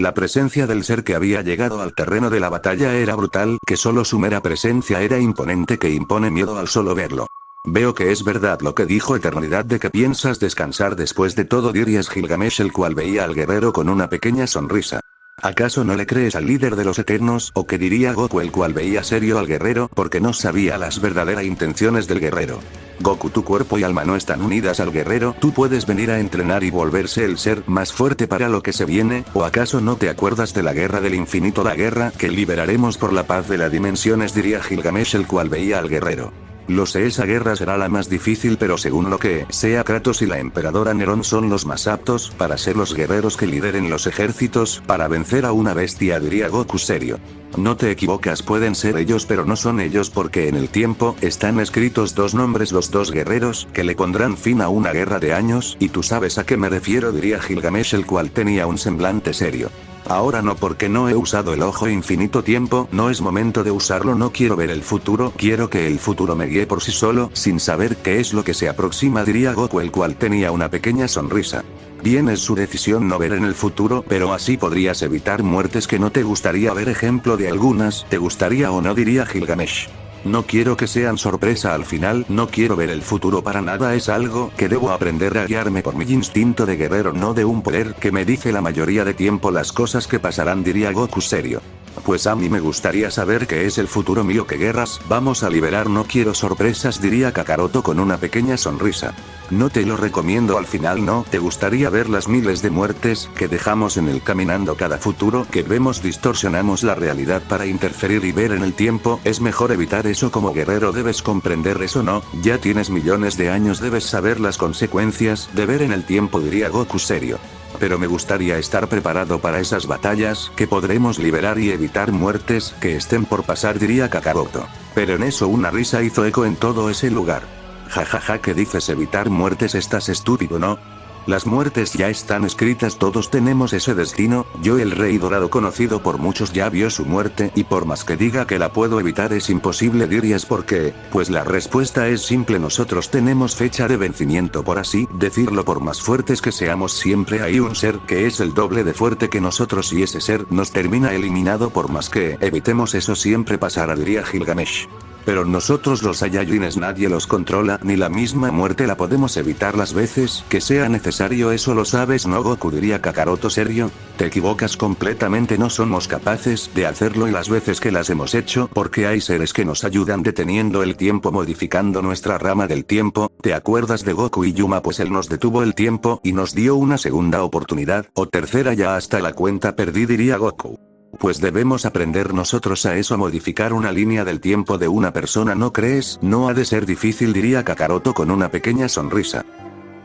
La presencia del ser que había llegado al terreno de la batalla era brutal, que solo su mera presencia era imponente, que impone miedo al solo verlo. Veo que es verdad lo que dijo Eternidad de que piensas descansar después de todo, dirías Gilgamesh, el cual veía al guerrero con una pequeña sonrisa. ¿Acaso no le crees al líder de los Eternos? ¿O qué diría Goku, el cual veía serio al guerrero porque no sabía las verdaderas intenciones del guerrero? Goku, tu cuerpo y alma no están unidas al guerrero, tú puedes venir a entrenar y volverse el ser más fuerte para lo que se viene, ¿o acaso no te acuerdas de la guerra del infinito, la guerra que liberaremos por la paz de las dimensiones? Diría Gilgamesh, el cual veía al guerrero. Lo sé, esa guerra será la más difícil, pero según lo que sea, Kratos y la emperadora Nerón son los más aptos para ser los guerreros que lideren los ejércitos para vencer a una bestia, diría Goku serio. No te equivocas, pueden ser ellos, pero no son ellos, porque en el tiempo están escritos dos nombres, los dos guerreros que le pondrán fin a una guerra de años, y tú sabes a qué me refiero, diría Gilgamesh, el cual tenía un semblante serio. Ahora no, porque no he usado el ojo infinito tiempo, no es momento de usarlo, no quiero ver el futuro, quiero que el futuro me guíe por sí solo, sin saber qué es lo que se aproxima, diría Goku, el cual tenía una pequeña sonrisa. Bien, es su decisión no ver en el futuro, pero así podrías evitar muertes que no te gustaría ver. Ejemplo de algunas, ¿te gustaría o no?, diría Gilgamesh. No quiero que sean sorpresa al final, no quiero ver el futuro para nada, es algo que debo aprender a guiarme por mi instinto de guerrero, no de un poder que me dice la mayoría de tiempo las cosas que pasarán, diría Goku serio. Pues a mí me gustaría saber qué es el futuro mío, qué guerras vamos a liberar, no quiero sorpresas, diría Kakaroto con una pequeña sonrisa. No te lo recomiendo al final, ¿no? ¿Te gustaría ver las miles de muertes que dejamos en el caminando? Cada futuro que vemos distorsionamos la realidad para interferir y ver en el tiempo, es mejor evitar eso. Como guerrero debes comprender eso, ¿no? Ya tienes millones de años, debes saber las consecuencias de ver en el tiempo, diría Goku serio. Pero me gustaría estar preparado para esas batallas que podremos liberar y evitar muertes que estén por pasar, diría Kakaroto. Pero en eso una risa hizo eco en todo ese lugar. Jajaja, ¿qué dices? Evitar muertes, estás estúpido, ¿no? Las muertes ya están escritas, todos tenemos ese destino, yo el rey dorado conocido por muchos ya vio su muerte, y por más que diga que la puedo evitar es imposible, dirías. ¿Por qué? Pues la respuesta es simple, nosotros tenemos fecha de vencimiento, por así decirlo, por más fuertes que seamos siempre hay un ser que es el doble de fuerte que nosotros y ese ser nos termina eliminado por más que evitemos, eso siempre pasará, diría Gilgamesh. Pero nosotros los Saiyajines nadie los controla, ni la misma muerte la podemos evitar las veces que sea necesario, eso lo sabes, ¿no, Goku?, diría Kakaroto serio. Te equivocas completamente, no somos capaces de hacerlo y las veces que las hemos hecho, porque hay seres que nos ayudan deteniendo el tiempo, modificando nuestra rama del tiempo. ¿Te acuerdas de Goku y Yuma? Pues él nos detuvo el tiempo y nos dio una segunda oportunidad, o tercera, ya hasta la cuenta perdí, diría Goku. Pues debemos aprender nosotros a eso, a modificar una línea del tiempo de una persona, ¿no crees? No ha de ser difícil, diría Kakaroto con una pequeña sonrisa.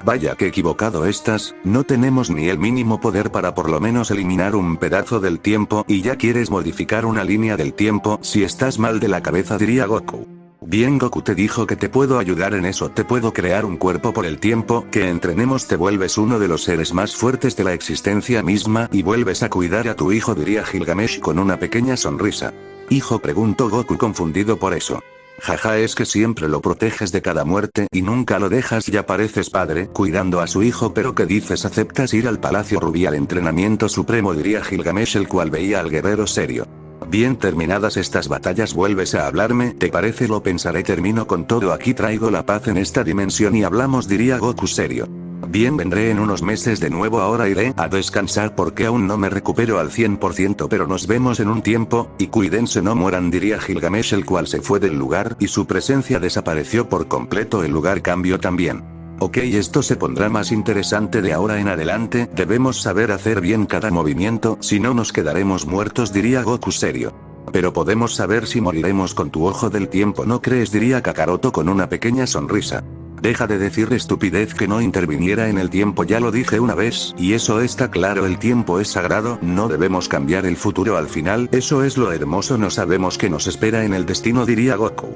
Vaya que equivocado estás, no tenemos ni el mínimo poder para por lo menos eliminar un pedazo del tiempo, y ya quieres modificar una línea del tiempo, si estás mal de la cabeza, diría Goku. Bien, Goku te dijo que te puedo ayudar en eso, te puedo crear un cuerpo por el tiempo que entrenemos, te vuelves uno de los seres más fuertes de la existencia misma y vuelves a cuidar a tu hijo, diría Gilgamesh con una pequeña sonrisa. ¿Hijo?, preguntó Goku confundido por eso. Jaja, es que siempre lo proteges de cada muerte y nunca lo dejas, ya pareces padre cuidando a su hijo. Pero ¿qué dices? ¿Aceptas ir al Palacio Rubí al entrenamiento supremo?, diría Gilgamesh, el cual veía al guerrero serio. Bien, terminadas estas batallas vuelves a hablarme, ¿te parece? Lo pensaré, termino con todo aquí, traigo la paz en esta dimensión y hablamos, diría Goku serio. Bien, vendré en unos meses de nuevo, ahora iré a descansar porque aún no me recupero al 100%, pero nos vemos en un tiempo, y cuídense, no mueran, diría Gilgamesh, el cual se fue del lugar y su presencia desapareció por completo, el lugar cambió también. Ok, esto se pondrá más interesante de ahora en adelante, debemos saber hacer bien cada movimiento, si no nos quedaremos muertos, diría Goku serio. Pero podemos saber si moriremos con tu ojo del tiempo, ¿no crees?, diría Kakaroto con una pequeña sonrisa. Deja de decir estupidez, que no interviniera en el tiempo, ya lo dije una vez, y eso está claro, el tiempo es sagrado, no debemos cambiar el futuro al final, eso es lo hermoso, no sabemos qué nos espera en el destino, diría Goku.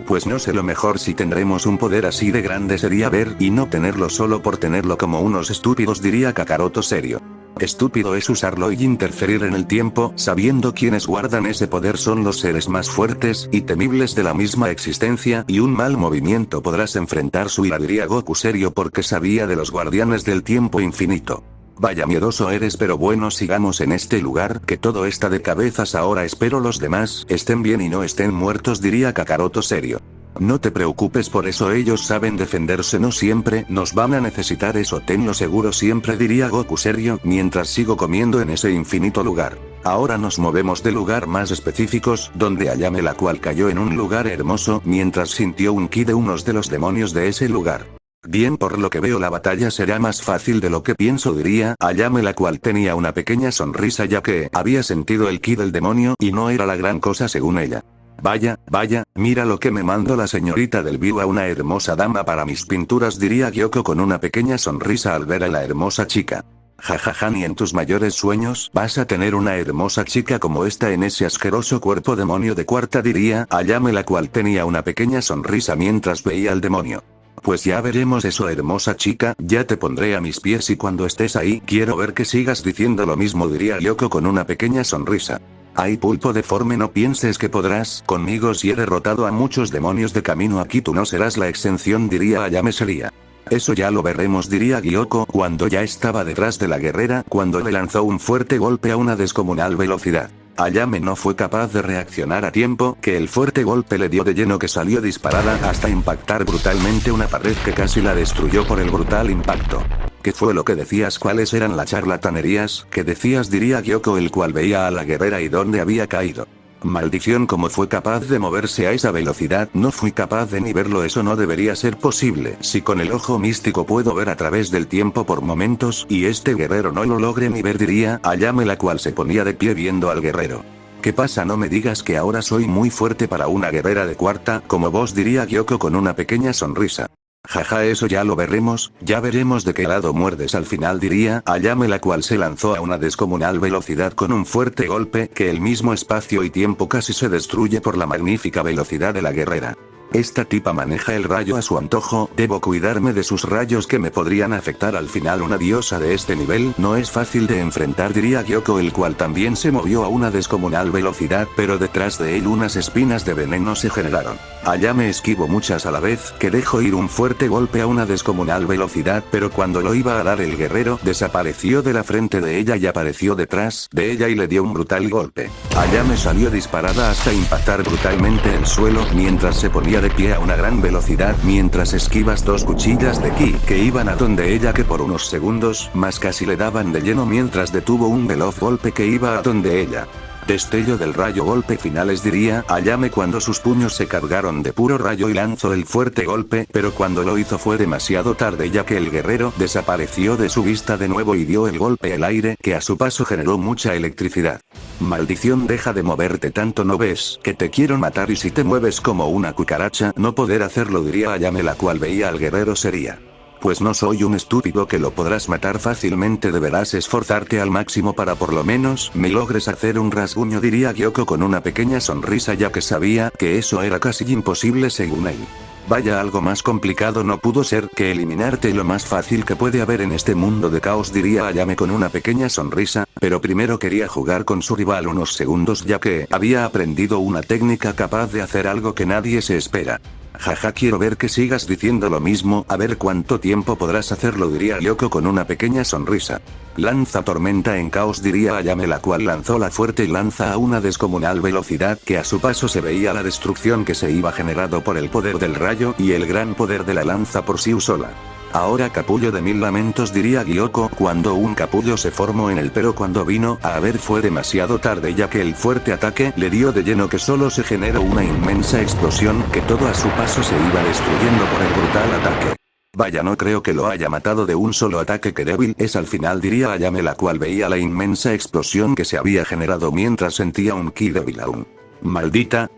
Pues no sé, lo mejor si tendremos un poder así de grande sería ver y no tenerlo solo por tenerlo como unos estúpidos, diría Kakaroto serio. Estúpido es usarlo y interferir en el tiempo, sabiendo quienes guardan ese poder son los seres más fuertes y temibles de la misma existencia, y un mal movimiento podrás enfrentar su ira, diría Goku serio, porque sabía de los guardianes del tiempo infinito. Vaya miedoso eres, pero bueno, sigamos en este lugar, que todo está de cabezas ahora. Espero los demás estén bien y no estén muertos, diría Kakaroto serio. No te preocupes por eso, ellos saben defenderse, no siempre nos van a necesitar, eso tenlo seguro siempre, diría Goku serio, mientras sigo comiendo en ese infinito lugar. Ahora nos movemos de lugar más específicos, donde Ayame, la cual cayó en un lugar hermoso, mientras sintió un ki de unos de los demonios de ese lugar. Bien, por lo que veo la batalla será más fácil de lo que pienso, diría Ayame, la cual tenía una pequeña sonrisa ya que había sentido el ki del demonio y no era la gran cosa según ella. Vaya, mira lo que me mandó la señorita del View, a una hermosa dama para mis pinturas, diría Gyoko con una pequeña sonrisa al ver a la hermosa chica. Jajaja, ni en tus mayores sueños vas a tener una hermosa chica como esta en ese asqueroso cuerpo demonio de cuarta, diría Ayame, la cual tenía una pequeña sonrisa mientras veía al demonio. Pues ya veremos eso, hermosa chica, ya te pondré a mis pies y cuando estés ahí quiero ver que sigas diciendo lo mismo, diría Gyoko con una pequeña sonrisa. Ay, pulpo deforme, no pienses que podrás conmigo, si he derrotado a muchos demonios de camino aquí, tú no serás la exención, diría Ayame seria. Eso ya lo veremos, diría Gyoko cuando ya estaba detrás de la guerrera, cuando le lanzó un fuerte golpe a una descomunal velocidad. Ayame no fue capaz de reaccionar a tiempo, que el fuerte golpe le dio de lleno, que salió disparada hasta impactar brutalmente una pared que casi la destruyó por el brutal impacto. ¿Qué fue lo que decías? ¿Cuáles eran las charlatanerías que decías? Diría Gyoko, el cual veía a la guerrera y dónde había caído. Maldición, ¿cómo fue capaz de moverse a esa velocidad? No fui capaz de ni verlo, eso no debería ser posible. Si con el ojo místico puedo ver a través del tiempo por momentos y este guerrero no lo logre ni ver, diría Ayame, la cual se ponía de pie viendo al guerrero. ¿Qué pasa? No me digas que ahora soy muy fuerte para una guerrera de cuarta como vos, diría Gyoko con una pequeña sonrisa. Jaja, eso ya lo veremos, ya veremos de qué lado muerdes al final, diría Ayame, la cual se lanzó a una descomunal velocidad con un fuerte golpe que el mismo espacio y tiempo casi se destruye por la magnífica velocidad de la guerrera. Esta tipa maneja el rayo a su antojo, debo cuidarme de sus rayos que me podrían afectar. Al final una diosa de este nivel no es fácil de enfrentar, diría Gyoko, el cual también se movió a una descomunal velocidad, pero detrás de él unas espinas de veneno se generaron. Ayame esquivó muchas a la vez, que dejó ir un fuerte golpe a una descomunal velocidad, pero cuando lo iba a dar el guerrero desapareció de la frente de ella y apareció detrás de ella y le dio un brutal golpe. Ayame salió disparada hasta impactar brutalmente el suelo mientras se ponía de pie a una gran velocidad, mientras esquivas dos cuchillas de ki que iban a donde ella, que por unos segundos más casi le daban de lleno, mientras detuvo un veloz golpe que iba a donde ella. Destello del rayo, golpe finales, diría Ayame cuando sus puños se cargaron de puro rayo y lanzó el fuerte golpe, pero cuando lo hizo fue demasiado tarde ya que el guerrero desapareció de su vista de nuevo y dio el golpe al aire que a su paso generó mucha electricidad. Maldición, deja de moverte tanto, ¿no ves que te quiero matar? Y si te mueves como una cucaracha no poder hacerlo, diría Ayame, la cual veía al guerrero seria. Pues no soy un estúpido que lo podrás matar fácilmente, deberás esforzarte al máximo para por lo menos me logres hacer un rasguño, diría Gyoko con una pequeña sonrisa ya que sabía que eso era casi imposible según él. Vaya, algo más complicado no pudo ser que eliminarte, lo más fácil que puede haber en este mundo de caos, diría Ayame con una pequeña sonrisa, pero primero quería jugar con su rival unos segundos ya que había aprendido una técnica capaz de hacer algo que nadie se espera. Jaja, quiero ver que sigas diciendo lo mismo, a ver cuánto tiempo podrás hacerlo, diría Gyoko con una pequeña sonrisa. Lanza tormenta en caos, diría Ayame, la cual lanzó la fuerte lanza a una descomunal velocidad que a su paso se veía la destrucción que se iba generando por el poder del rayo y el gran poder de la lanza por sí sola. Ahora capullo de mil lamentos, diría Gyoko cuando un capullo se formó en él, pero cuando vino a ver fue demasiado tarde ya que el fuerte ataque le dio de lleno que solo se generó una inmensa explosión que todo a su paso se iba destruyendo por el brutal ataque. Vaya, no creo que lo haya matado de un solo ataque, que débil es al final, diría Ayame, la cual veía la inmensa explosión que se había generado mientras sentía un ki débil aún. Maldita,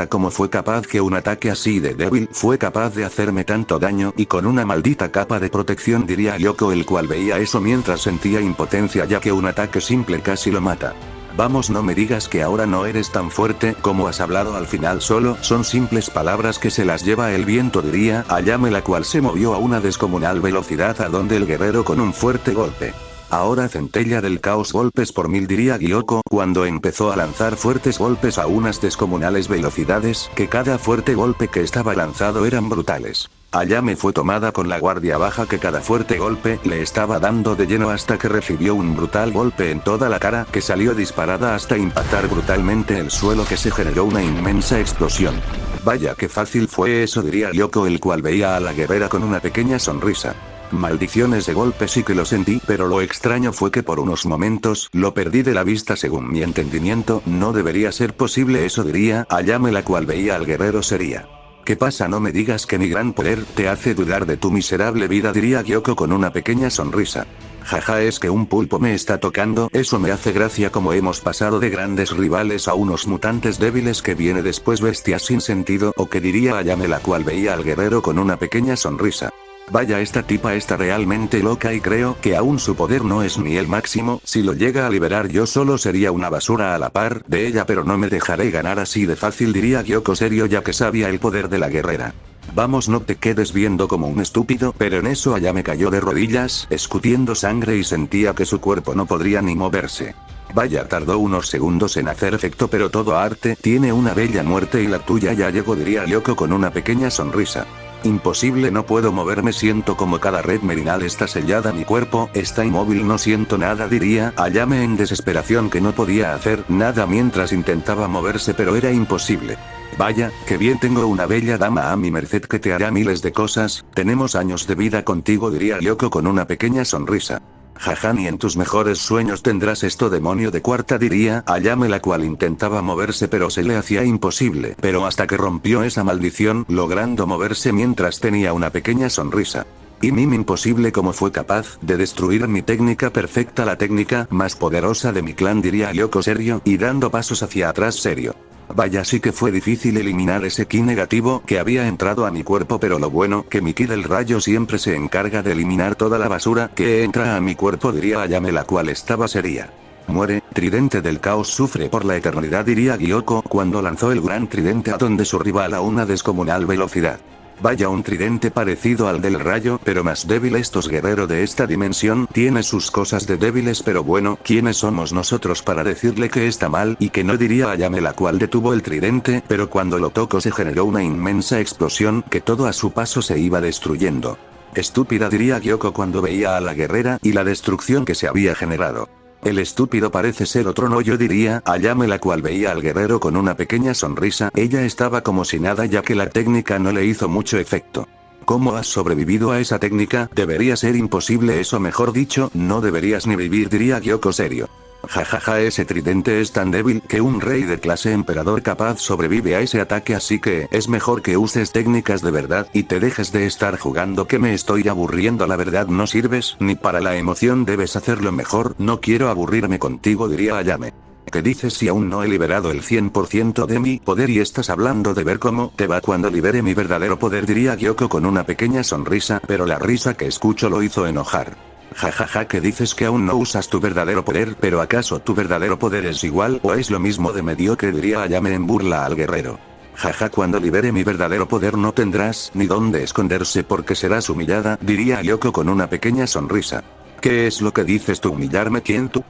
¿cómo fue capaz que un ataque así de débil fue capaz de hacerme tanto daño y con una maldita capa de protección, diría Gyoko, el cual veía eso mientras sentía impotencia ya que un ataque simple casi lo mata. Vamos, no me digas que ahora no eres tan fuerte como has hablado al final, solo son simples palabras que se las lleva el viento, diría Ayame, la cual se movió a una descomunal velocidad a donde el guerrero con un fuerte golpe. Ahora centella del caos, golpes por mil, diría Gyoko, cuando empezó a lanzar fuertes golpes a unas descomunales velocidades, que cada fuerte golpe que estaba lanzado eran brutales. Ayame fue tomada con la guardia baja, que cada fuerte golpe le estaba dando de lleno hasta que recibió un brutal golpe en toda la cara, que salió disparada hasta impactar brutalmente el suelo, que se generó una inmensa explosión. Vaya que fácil fue eso, diría Gyoko, el cual veía a la guerrera con una pequeña sonrisa. Maldiciones de golpe, sí que lo sentí, pero lo extraño fue que por unos momentos lo perdí de la vista. Según mi entendimiento, no debería ser posible eso, diría Ayame, la cual veía al guerrero seria. ¿Qué pasa? No me digas que mi gran poder te hace dudar de tu miserable vida, diría Gyoko con una pequeña sonrisa. Jaja, es que un pulpo me está tocando, eso me hace gracia, como hemos pasado de grandes rivales a unos mutantes débiles que viene después bestias sin sentido, o que diría Ayame, la cual veía al guerrero con una pequeña sonrisa. Vaya, esta tipa está realmente loca y creo que aún su poder no es ni el máximo. Si lo llega a liberar yo solo sería una basura a la par de ella, pero no me dejaré ganar así de fácil, diría Gyoko serio, ya que sabía el poder de la guerrera. Vamos, no te quedes viendo como un estúpido, pero en eso Ayame cayó de rodillas, escutiendo sangre, y sentía que su cuerpo no podría ni moverse. Vaya, tardó unos segundos en hacer efecto, pero todo arte tiene una bella muerte y la tuya ya llegó, diría Gyoko con una pequeña sonrisa. Imposible, no puedo moverme, siento como cada red merinal está sellada, mi cuerpo está inmóvil, no siento nada, diría Ayame en desesperación, que no podía hacer nada mientras intentaba moverse, pero era imposible. Vaya, que bien, tengo una bella dama a mi merced que te hará miles de cosas, tenemos años de vida contigo, diría Gyoko con una pequeña sonrisa. Jaja, ni en tus mejores sueños tendrás esto, demonio de cuarta, diría Ayame, la cual intentaba moverse pero se le hacía imposible, pero hasta que rompió esa maldición, logrando moverse mientras tenía una pequeña sonrisa. Y imposible, cómo fue capaz de destruir mi técnica perfecta, la técnica más poderosa de mi clan, diría Gyoko serio, y dando pasos hacia atrás serio. Vaya, sí que fue difícil eliminar ese ki negativo que había entrado a mi cuerpo, pero lo bueno que mi ki del rayo siempre se encarga de eliminar toda la basura que entra a mi cuerpo, diría Ayame, la cual estaba seria. Muere, tridente del caos, sufre por la eternidad, diría Gyoko cuando lanzó el gran tridente a donde su rival a una descomunal velocidad. Vaya, un tridente parecido al del rayo, pero más débil. Estos guerreros de esta dimensión tiene sus cosas de débiles, pero bueno, ¿quiénes somos nosotros para decirle que está mal y que no, diría Ayame, la cual detuvo el tridente, pero cuando lo tocó se generó una inmensa explosión que todo a su paso se iba destruyendo. Estúpida, diría Gyoko cuando veía a la guerrera y la destrucción que se había generado. El estúpido parece ser otro, no yo, diría Ayame, la cual veía al guerrero con una pequeña sonrisa. Ella estaba como si nada, ya que la técnica no le hizo mucho efecto. ¿Cómo has sobrevivido a esa técnica? Debería ser imposible eso, mejor dicho, no deberías ni vivir, diría Gyoko serio. Jajaja, ese tridente es tan débil que un rey de clase emperador capaz sobrevive a ese ataque, así que es mejor que uses técnicas de verdad y te dejes de estar jugando, que me estoy aburriendo, la verdad no sirves ni para la emoción, debes hacerlo mejor, no quiero aburrirme contigo, diría Ayame. ¿Qué dices si aún no he liberado el 100% de mi poder y estás hablando de ver cómo te va cuando libere mi verdadero poder? Diría Gyoko con una pequeña sonrisa, pero la risa que escucho lo hizo enojar. Jajaja, ¿qué dices que aún no usas tu verdadero poder? ¿Pero acaso tu verdadero poder es igual o es lo mismo de mediocre? Diría Ayame en burla al guerrero. Jaja, cuando libere mi verdadero poder no tendrás ni dónde esconderse porque serás humillada, diría Gyoko con una pequeña sonrisa. ¿Qué es lo que dices tú? ¿Humillarme? ¿Quién tú?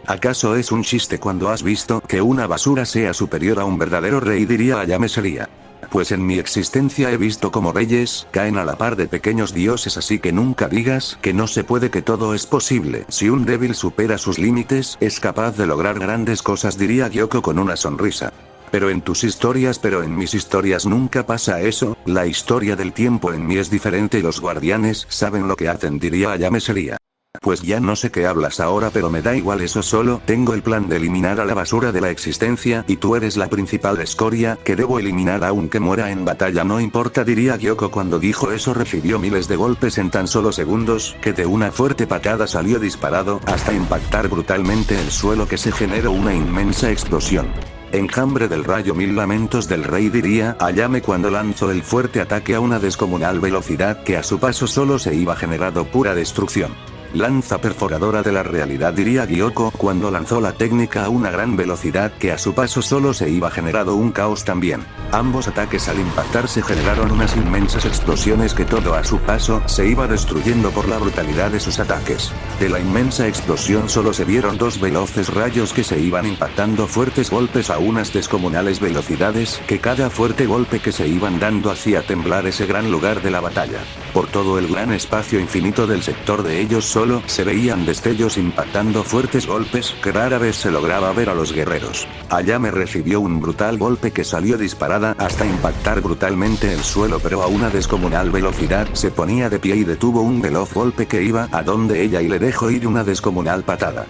¿Acaso es un chiste cuando has visto que una basura sea superior a un verdadero rey? Diría Ayame seria. Pues en mi existencia he visto cómo reyes caen a la par de pequeños dioses, así que nunca digas que no se puede, que todo es posible. Si un débil supera sus límites, es capaz de lograr grandes cosas, diría Gyoko con una sonrisa. Pero en tus historias, pero en mis historias nunca pasa eso, la historia del tiempo en mí es diferente y los guardianes saben lo que hacen, diría Ayame seria. Pues ya no sé qué hablas ahora, pero me da igual eso, solo tengo el plan de eliminar a la basura de la existencia y tú eres la principal escoria que debo eliminar aunque muera en batalla, no importa, diría Gyoko cuando dijo eso recibió miles de golpes en tan solo segundos, que de una fuerte patada salió disparado hasta impactar brutalmente el suelo, que se generó una inmensa explosión. Enjambre del rayo, mil lamentos del rey, diría Ayame cuando lanzó el fuerte ataque a una descomunal velocidad que a su paso solo se iba generando pura destrucción. Lanza perforadora de la realidad, diría Gyoko cuando lanzó la técnica a una gran velocidad que a su paso solo se iba generando un caos también. Ambos ataques al impactar se generaron unas inmensas explosiones que todo a su paso se iba destruyendo por la brutalidad de sus ataques. De la inmensa explosión solo se vieron dos veloces rayos que se iban impactando fuertes golpes a unas descomunales velocidades que cada fuerte golpe que se iban dando hacía temblar ese gran lugar de la batalla. Por todo el gran espacio infinito del sector de ellos solo se veían destellos impactando fuertes golpes que rara vez se lograba ver a los guerreros. Ayame recibió un brutal golpe que salió disparada hasta impactar brutalmente el suelo, pero a una descomunal velocidad se ponía de pie y detuvo un veloz golpe que iba a donde ella y le dejó ir una descomunal patada.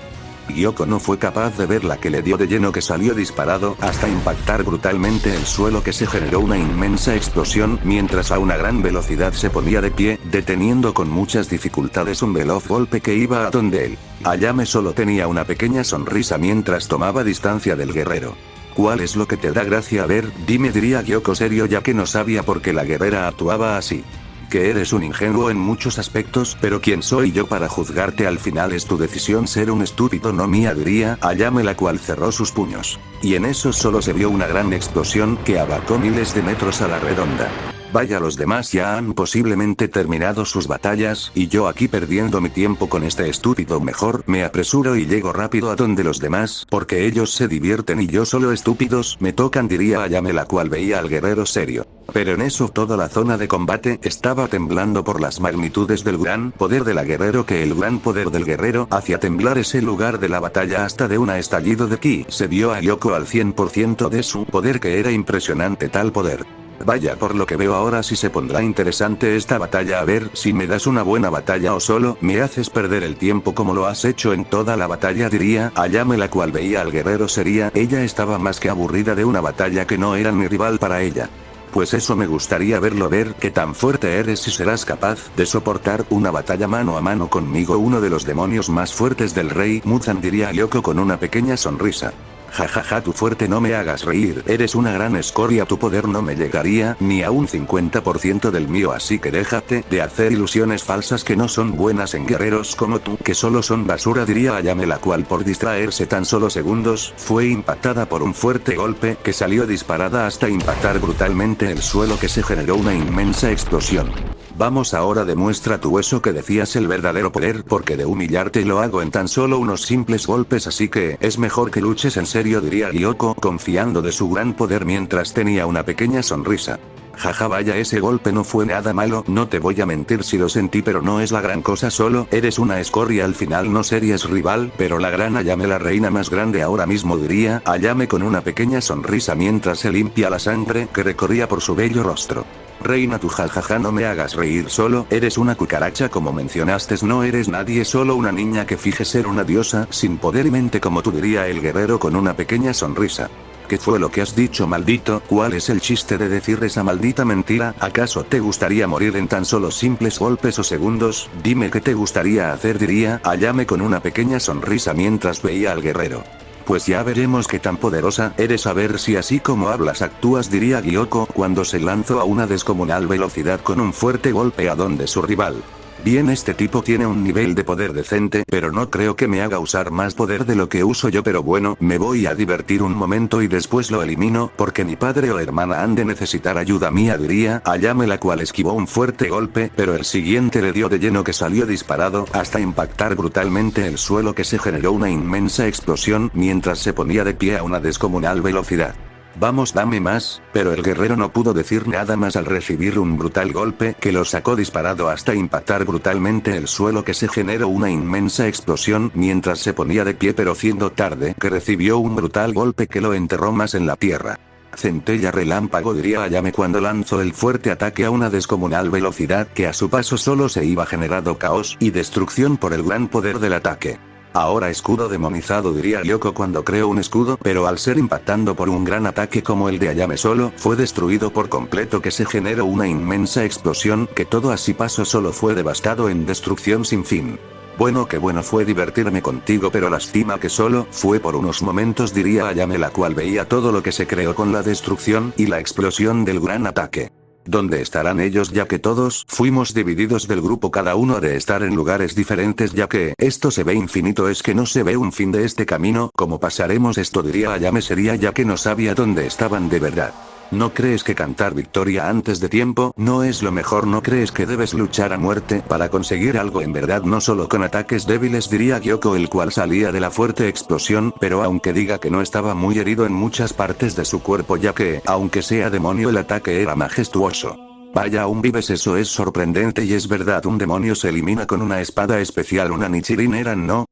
Gyoko no fue capaz de ver la que le dio de lleno, que salió disparado hasta impactar brutalmente el suelo, que se generó una inmensa explosión mientras a una gran velocidad se ponía de pie, deteniendo con muchas dificultades un veloz golpe que iba a donde él. Ayame solo tenía una pequeña sonrisa mientras tomaba distancia del guerrero. ¿Cuál es lo que te da gracia? A ver, dime, diría Gyoko serio, ya que no sabía por qué la guerrera actuaba así. Que eres un ingenuo en muchos aspectos, pero ¿quién soy yo para juzgarte? Al final es tu decisión ser un estúpido, no mía, diría Ayame, la cual cerró sus puños. Y en eso solo se vio una gran explosión que abarcó miles de metros a la redonda. Vaya, los demás ya han posiblemente terminado sus batallas, y yo aquí perdiendo mi tiempo con este estúpido. Mejor me apresuro y llego rápido a donde los demás, porque ellos se divierten y yo solo estúpidos me tocan, diría Ayame, la cual veía al guerrero serio. Pero en eso toda la zona de combate estaba temblando por las magnitudes del gran poder de la guerrero, que el gran poder del guerrero hacía temblar ese lugar de la batalla hasta de un estallido de ki. Se vio a Gyoko al 100% de su poder, que era impresionante tal poder. Vaya, por lo que veo ahora sí se pondrá interesante esta batalla. A ver si me das una buena batalla o solo me haces perder el tiempo como lo has hecho en toda la batalla, diría Ayame, la cual veía al guerrero seria. Ella estaba más que aburrida de una batalla que no era ni rival para ella. Pues eso me gustaría verlo, ver qué tan fuerte eres y serás capaz de soportar una batalla mano a mano conmigo, uno de los demonios más fuertes del rey Muzan, diría Gyoko con una pequeña sonrisa. Jajaja, tu fuerte, no me hagas reír, eres una gran escoria, tu poder no me llegaría ni a un 50% del mío, así que déjate de hacer ilusiones falsas que no son buenas en guerreros como tú, que solo son basura, diría Ayame, la cual por distraerse tan solo segundos, fue impactada por un fuerte golpe que salió disparada hasta impactar brutalmente el suelo, que se generó una inmensa explosión. Vamos, ahora demuestra tu hueso que decías el verdadero poder, porque de humillarte lo hago en tan solo unos simples golpes, así que es mejor que luches en serio, diría Gyoko confiando de su gran poder mientras tenía una pequeña sonrisa. Jaja, vaya, ese golpe no fue nada malo, no te voy a mentir, si lo sentí, pero no es la gran cosa, solo eres una escoria, al final no serías rival, pero la gran Ayame, la reina más grande ahora mismo, diría Ayame con una pequeña sonrisa mientras se limpia la sangre que recorría por su bello rostro. Reina, tu jajaja, no me hagas reír, solo eres una cucaracha como mencionaste, no eres nadie, solo una niña que finge ser una diosa sin poder y mente como tú, diría el guerrero con una pequeña sonrisa. ¿Qué fue lo que has dicho, maldito? ¿Cuál es el chiste de decir esa maldita mentira? ¿Acaso te gustaría morir en tan solo simples golpes o segundos? Dime qué te gustaría hacer, diría Ayame con una pequeña sonrisa mientras veía al guerrero. Pues ya veremos qué tan poderosa eres, a ver si así como hablas actúas, diría Gyoko cuando se lanzó a una descomunal velocidad con un fuerte golpe a donde su rival. Bien, este tipo tiene un nivel de poder decente, pero no creo que me haga usar más poder de lo que uso yo, pero bueno, me voy a divertir un momento y después lo elimino, porque mi padre o hermana han de necesitar ayuda mía, diría Ayame, la cual esquivó un fuerte golpe, pero el siguiente le dio de lleno, que salió disparado hasta impactar brutalmente el suelo, que se generó una inmensa explosión mientras se ponía de pie a una descomunal velocidad. Vamos, dame más, pero el guerrero no pudo decir nada más al recibir un brutal golpe que lo sacó disparado hasta impactar brutalmente el suelo, que se generó una inmensa explosión mientras se ponía de pie, pero siendo tarde, que recibió un brutal golpe que lo enterró más en la tierra. Centella relámpago, diría Ayame cuando lanzó el fuerte ataque a una descomunal velocidad que a su paso solo se iba generando caos y destrucción por el gran poder del ataque. Ahora escudo demonizado, diría Gyoko cuando creó un escudo, pero al ser impactando por un gran ataque como el de Ayame solo fue destruido por completo, que se generó una inmensa explosión que todo así paso solo fue devastado en destrucción sin fin. Bueno, qué bueno fue divertirme contigo, pero lástima que solo fue por unos momentos, diría Ayame, la cual veía todo lo que se creó con la destrucción y la explosión del gran ataque. ¿Dónde estarán ellos ya que todos fuimos divididos del grupo, cada uno de estar en lugares diferentes ya que esto se ve infinito? Es que no se ve un fin de este camino. ¿Cómo pasaremos esto? Diría Ayame sería ya que no sabía dónde estaban de verdad. ¿No crees que cantar victoria antes de tiempo no es lo mejor? ¿No crees que debes luchar a muerte para conseguir algo en verdad, no solo con ataques débiles? Diría Gyoko, el cual salía de la fuerte explosión, pero aunque diga que no estaba muy herido en muchas partes de su cuerpo ya que, aunque sea demonio, el ataque era majestuoso. Vaya, aún vives, eso es sorprendente y es verdad, un demonio se elimina con una espada especial, una Nichirin eran, ¿no?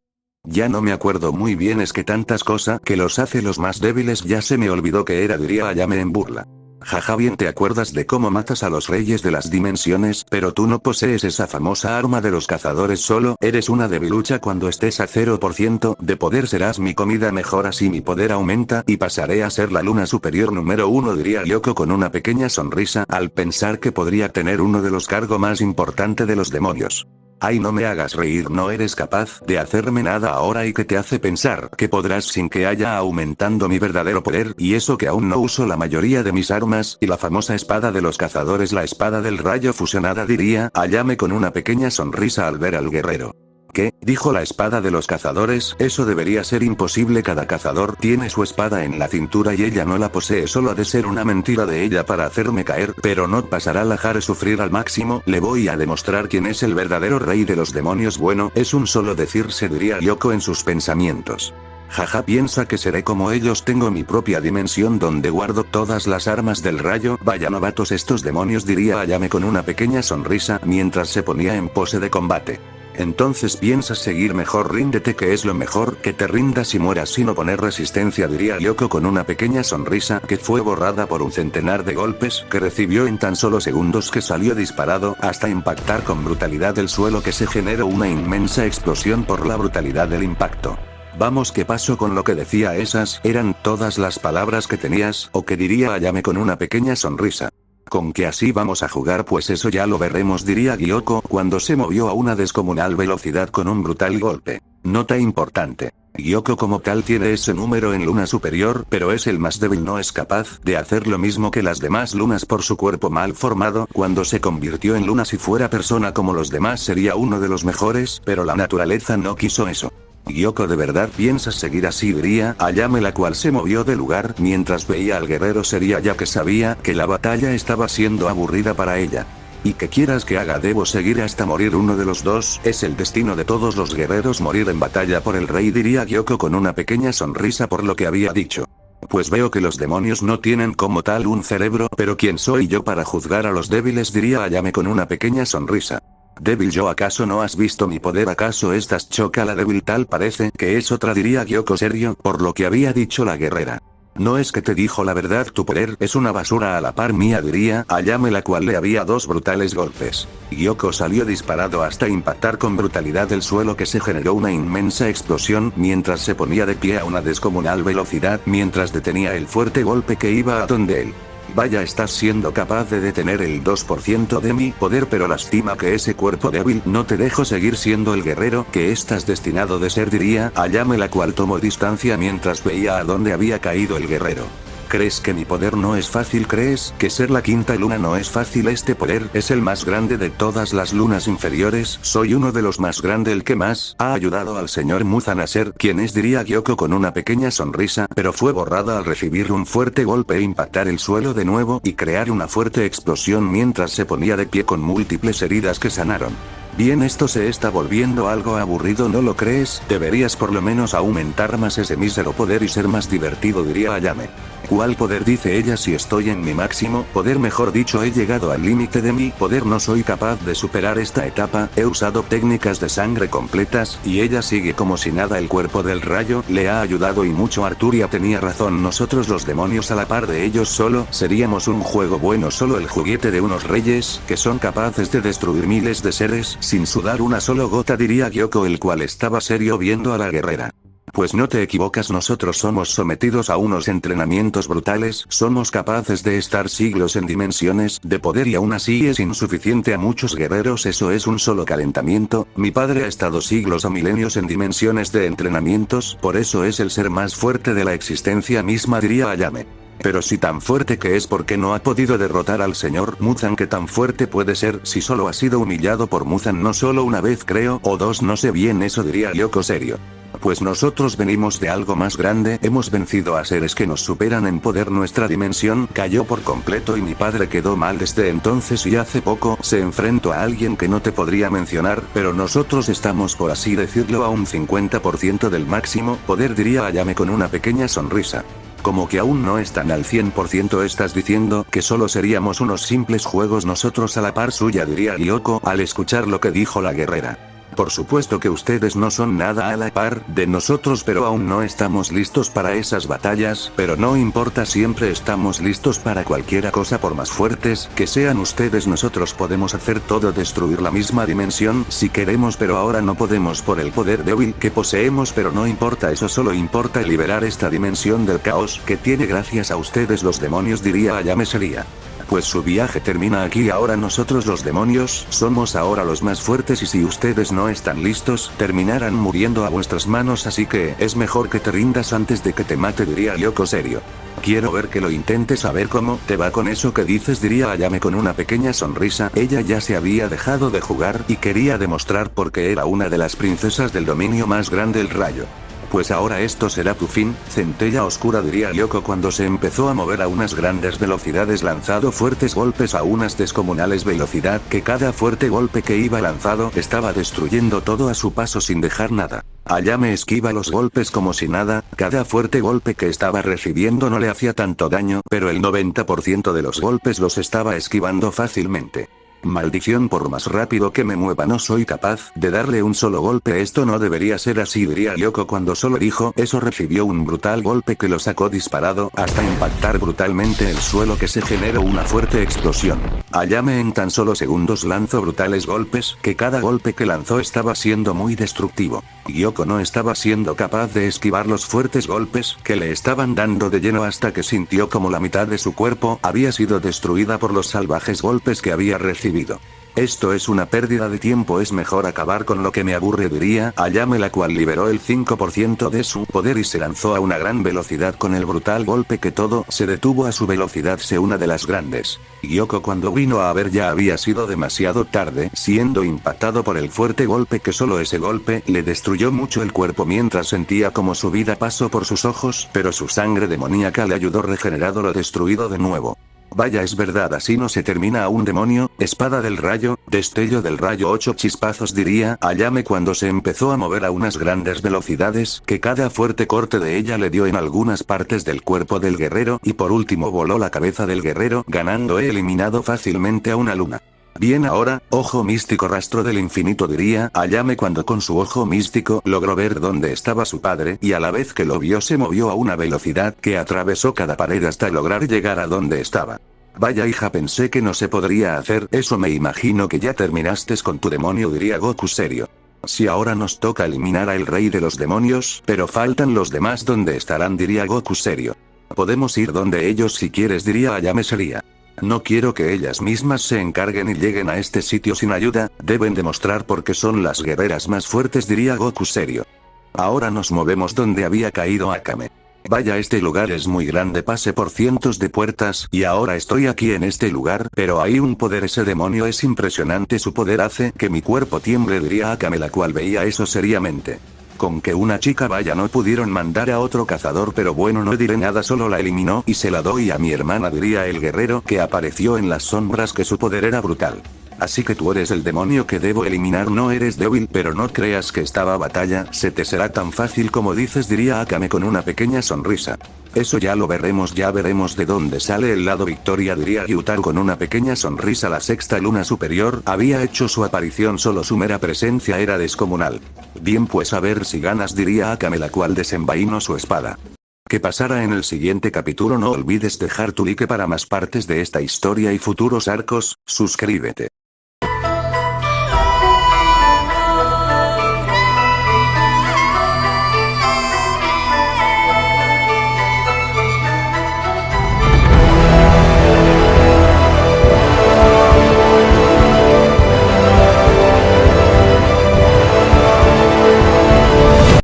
Ya no me acuerdo muy bien, es que tantas cosas que los hace los más débiles ya se me olvidó que era, diría Ayame en burla. Jaja, bien te acuerdas de cómo matas a los reyes de las dimensiones, pero tú no posees esa famosa arma de los cazadores, solo eres una debilucha. Cuando estés a 0% de poder serás mi comida, mejor así mi poder aumenta y pasaré a ser la luna superior número 1, diría Gyoko con una pequeña sonrisa al pensar que podría tener uno de los cargos más importantes de los demonios. Ay, no me hagas reír, no eres capaz de hacerme nada ahora. ¿Y que te hace pensar que podrás sin que haya aumentando mi verdadero poder? Y eso que aún no uso la mayoría de mis armas y la famosa espada de los cazadores, la espada del rayo fusionada, diría Ayame con una pequeña sonrisa al ver al guerrero. ¿Qué? Dijo la espada de los cazadores, eso debería ser imposible, cada cazador tiene su espada en la cintura y ella no la posee, solo ha de ser una mentira de ella para hacerme caer, pero no pasará, la haré sufrir al máximo, le voy a demostrar quién es el verdadero rey de los demonios. Bueno, es un solo decirse, diría Gyoko en sus pensamientos. Jaja, piensa que seré como ellos, tengo mi propia dimensión donde guardo todas las armas del rayo. Vaya novatos estos demonios, diría Ayame con una pequeña sonrisa mientras se ponía en pose de combate. Entonces piensas seguir, mejor ríndete, que es lo mejor, que te rindas y mueras sin oponer resistencia, diría Gyoko con una pequeña sonrisa que fue borrada por un centenar de golpes que recibió en tan solo segundos que salió disparado hasta impactar con brutalidad el suelo, que se generó una inmensa explosión por la brutalidad del impacto. Vamos, ¿qué pasó con lo que decía? ¿Esas eran todas las palabras que tenías? ¿O qué? Diría Ayame con una pequeña sonrisa. ¿Con que así vamos a jugar? Pues eso ya lo veremos, diría Gyoko cuando se movió a una descomunal velocidad con un brutal golpe. Nota importante. Gyoko como tal tiene ese número en luna superior, pero es el más débil, no es capaz de hacer lo mismo que las demás lunas por su cuerpo mal formado. Cuando se convirtió en luna, si fuera persona como los demás sería uno de los mejores, pero la naturaleza no quiso eso. Gyoko, ¿de verdad piensas seguir así? Diría Ayame, la cual se movió de lugar mientras veía al guerrero seria ya que sabía que la batalla estaba siendo aburrida para ella. ¿Y qué quieras que haga? Debo seguir hasta morir, uno de los dos, es el destino de todos los guerreros morir en batalla por el rey, diría Gyoko con una pequeña sonrisa por lo que había dicho. Pues veo que los demonios no tienen como tal un cerebro, pero ¿quién soy yo para juzgar a los débiles? Diría Ayame con una pequeña sonrisa. ¿Débil yo? ¿Acaso no has visto mi poder? ¿Acaso estás choca la débil? Tal parece que es otra, diría Gyoko serio por lo que había dicho la guerrera. No es que te dijo la verdad, tu poder es una basura a la par mía, diría Ayame, la cual le había dos brutales golpes. Gyoko salió disparado hasta impactar con brutalidad el suelo, que se generó una inmensa explosión mientras se ponía de pie a una descomunal velocidad mientras detenía el fuerte golpe que iba a donde él. Vaya, estás siendo capaz de detener el 2% de mi poder, pero lastima que ese cuerpo débil no te dejó seguir siendo el guerrero que estás destinado de ser, diría Ayame, la cual tomó distancia mientras veía a dónde había caído el guerrero. ¿Crees que mi poder no es fácil? ¿Crees que ser la quinta luna no es fácil? Este poder es el más grande de todas las lunas inferiores, soy uno de los más grandes, el que más ha ayudado al señor Muzan a ser quien es, diría Gyoko con una pequeña sonrisa, pero fue borrada al recibir un fuerte golpe e impactar el suelo de nuevo y crear una fuerte explosión mientras se ponía de pie con múltiples heridas que sanaron. Bien, esto se está volviendo algo aburrido, ¿no lo crees? Deberías por lo menos aumentar más ese mísero poder y ser más divertido, diría Ayame. ¿Cuál poder? Dice ella, si estoy en mi máximo poder, mejor dicho, he llegado al límite de mi poder, no soy capaz de superar esta etapa, he usado técnicas de sangre completas, y ella sigue como si nada. El cuerpo del rayo le ha ayudado y mucho. Arturia tenía razón, nosotros los demonios a la par de ellos solo seríamos un juego bueno, solo el juguete de unos reyes que son capaces de destruir miles de seres sin sudar una sola gota, diría Gyoko, el cual estaba serio viendo a la guerrera. Pues no te equivocas, nosotros somos sometidos a unos entrenamientos brutales, somos capaces de estar siglos en dimensiones de poder y aún así es insuficiente a muchos guerreros, eso es un solo calentamiento. Mi padre ha estado siglos o milenios en dimensiones de entrenamientos, por eso es el ser más fuerte de la existencia misma, diría Ayame. Pero si tan fuerte que es, ¿por qué no ha podido derrotar al señor Muzan? ¿Qué tan fuerte puede ser si solo ha sido humillado por Muzan no solo una vez creo, o dos, no sé bien, eso diría Lyoko serio. Pues nosotros venimos de algo más grande, hemos vencido a seres que nos superan en poder. Nuestra dimensión cayó por completo y mi padre quedó mal desde entonces, y hace poco se enfrentó a alguien que no te podría mencionar, pero nosotros estamos, por así decirlo, a un 50% del máximo poder, diría Ayame con una pequeña sonrisa. Como que aún no están al 100%. ¿Estás diciendo que solo seríamos unos simples juegos nosotros a la par suya?, diría Lyoko al escuchar lo que dijo la guerrera. Por supuesto que ustedes no son nada a la par de nosotros, pero aún no estamos listos para esas batallas, pero no importa, siempre estamos listos para cualquier cosa. Por más fuertes que sean ustedes, nosotros podemos hacer todo, destruir la misma dimensión si queremos, pero ahora no podemos por el poder débil que poseemos, pero no importa eso, solo importa liberar esta dimensión del caos que tiene gracias a ustedes los demonios, diría Ayame seria. Pues su viaje termina aquí. Ahora nosotros los demonios somos ahora los más fuertes, y si ustedes no están listos, terminarán muriendo a vuestras manos, así que es mejor que te rindas antes de que te mate, diría Lyoko serio. Quiero ver que lo intentes, a ver cómo te va con eso que dices, diría Ayame con una pequeña sonrisa. Ella ya se había dejado de jugar y quería demostrar por qué era una de las princesas del dominio más grande, el rayo. Pues ahora esto será tu fin, centella oscura, diría Lyoko cuando se empezó a mover a unas grandes velocidades, lanzado fuertes golpes a unas descomunales velocidad, que cada fuerte golpe que iba lanzado estaba destruyendo todo a su paso sin dejar nada. Ayame esquiva los golpes como si nada, cada fuerte golpe que estaba recibiendo no le hacía tanto daño, pero el 90% de los golpes los estaba esquivando fácilmente. Maldición, por más rápido que me mueva no soy capaz de darle un solo golpe. Esto no debería ser así, diría Lyoko cuando solo dijo eso recibió un brutal golpe que lo sacó disparado hasta impactar brutalmente el suelo, que se generó una fuerte explosión. Ayame en tan solo segundos lanzó brutales golpes, que cada golpe que lanzó estaba siendo muy destructivo. Lyoko no estaba siendo capaz de esquivar los fuertes golpes que le estaban dando de lleno, hasta que sintió como la mitad de su cuerpo había sido destruida por los salvajes golpes que había recibido. Esto es una pérdida de tiempo, es mejor acabar con lo que me aburre, diría Ayame, la cual liberó el 5% de su poder y se lanzó a una gran velocidad con el brutal golpe que todo se detuvo a su velocidad, se una de las grandes. Lyoko cuando vino a ver ya había sido demasiado tarde, siendo impactado por el fuerte golpe que solo ese golpe le destruyó mucho el cuerpo, mientras sentía como su vida pasó por sus ojos, pero su sangre demoníaca le ayudó regenerado lo destruido de nuevo. Vaya, es verdad, así no se termina a un demonio. Espada del rayo, destello del rayo, 8 chispazos, diría Ayame cuando se empezó a mover a unas grandes velocidades, que cada fuerte corte de ella le dio en algunas partes del cuerpo del guerrero, y por último voló la cabeza del guerrero, ganando eliminado fácilmente a una luna. Bien, ahora, ojo místico, rastro del infinito, diría Ayame cuando con su ojo místico logró ver dónde estaba su padre, y a la vez que lo vio se movió a una velocidad que atravesó cada pared hasta lograr llegar a donde estaba. Vaya hija, pensé que no se podría hacer eso. Me imagino que ya terminaste con tu demonio, diría Goku serio. Si ahora nos toca eliminar al rey de los demonios, pero faltan los demás, ¿dónde estarán?, diría Goku serio. Podemos ir donde ellos si quieres, diría Ayame seria. No quiero que ellas mismas se encarguen y lleguen a este sitio sin ayuda, deben demostrar por qué son las guerreras más fuertes, diría Goku serio. Ahora nos movemos donde había caído Akame. Vaya, este lugar es muy grande, pasé por cientos de puertas, y ahora estoy aquí en este lugar, pero hay un poder, ese demonio es impresionante, su poder hace que mi cuerpo tiemble, diría Akame, la cual veía eso seriamente. Con que una chica vaya, no pudieron mandar a otro cazador, pero bueno, no diré nada, solo la eliminó y se la doy a mi hermana, diría el guerrero que apareció en las sombras, que su poder era brutal. Así que tú eres el demonio que debo eliminar, no eres débil, pero no creas que esta batalla se te será tan fácil como dices, diría Akame con una pequeña sonrisa. Eso ya lo veremos, ya veremos de dónde sale el lado victoria, diría Gyutaro con una pequeña sonrisa. La sexta luna superior había hecho su aparición, solo su mera presencia era descomunal. Bien, pues a ver si ganas, diría Akame, la cual desenvainó su espada. ¿Qué pasará en el siguiente capítulo? No olvides dejar tu like para más partes de esta historia y futuros arcos, suscríbete.